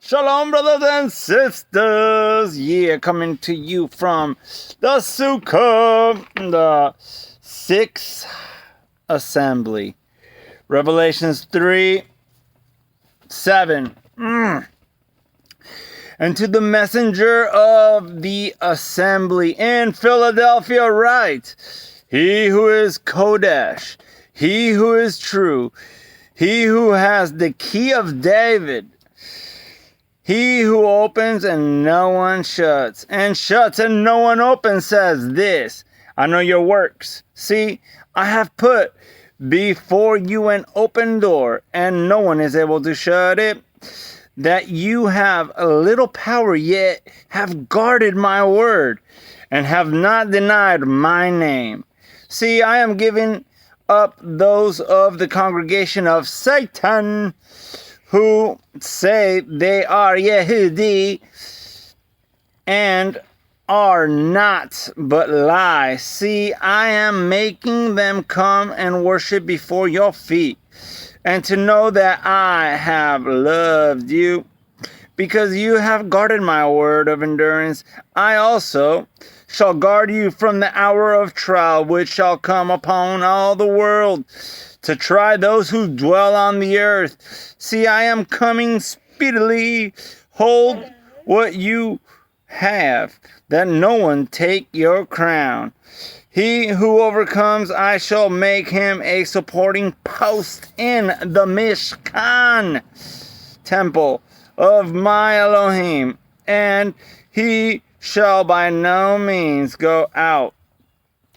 Shalom, brothers and sisters. Yeah, coming to you from the Sukkah, the 6th assembly. Revelations 3:7. And to the messenger of the assembly in Philadelphia write, he who is Kodesh, he who is true, he who has the key of David, he who opens and no one shuts, and shuts and no one opens, says this, I know your works. See, I have put before you an open door, and no one is able to shut it. That you have a little power, yet have guarded my word, and have not denied my name. See, I am giving up those of the congregation of Satan, who say they are Yehudi and are not, but lie. See, I am making them come and worship before your feet, and to know that I have loved you, because you have guarded my word of endurance. I also shall guard you from the hour of trial, which shall come upon all the world, to try those who dwell on the earth. See, I am coming speedily. Hold what you have, that no one take your crown. He who overcomes, I shall make him a supporting post in the Mishkan, temple of my Elohim, and he shall by no means go out.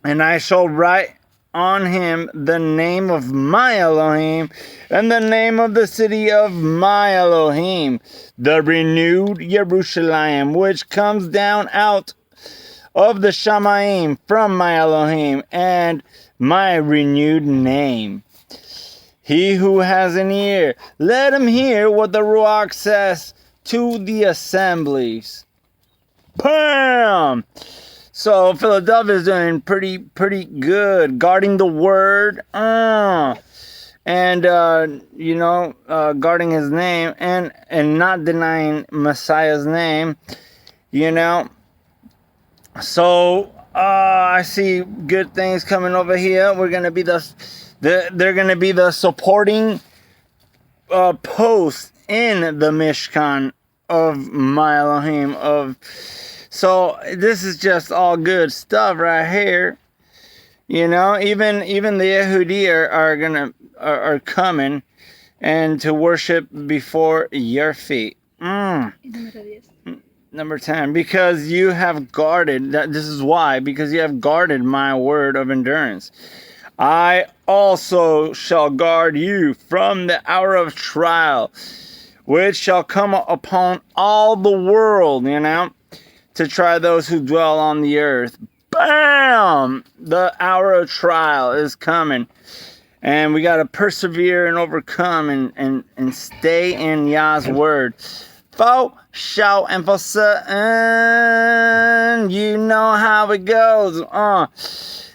And I shall write on him the name of my Elohim, and the name of the city of my Elohim, the renewed Jerusalem, which comes down out of the Shamayim from my Elohim, and my renewed name. He who has an ear, let him hear what the Ruach says to the assemblies. Bam! So Philadelphia is doing pretty good, guarding the word, and guarding his name, and not denying Messiah's name, So I see good things coming over here. We're gonna be they're gonna be the supporting post in the Mishkan of my Elohim. So this is just all good stuff right here. Even the Yehudi are coming and to worship before your feet. Number 10, because you have guarded, this is why, because you have guarded my word of endurance. I also shall guard you from the hour of trial, which shall come upon all the world, to try those who dwell on the earth. Bam! The hour of trial is coming. And we got to persevere and overcome and stay in Yah's word. For shout and for certain, you know how it goes.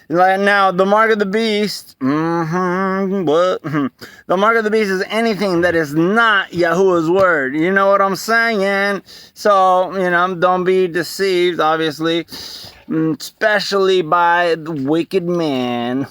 Like now, the mark of the beast. What? The mark of the beast is anything that is not Yahuwah's word. You know what I'm saying? So don't be deceived. Obviously, especially by the wicked man.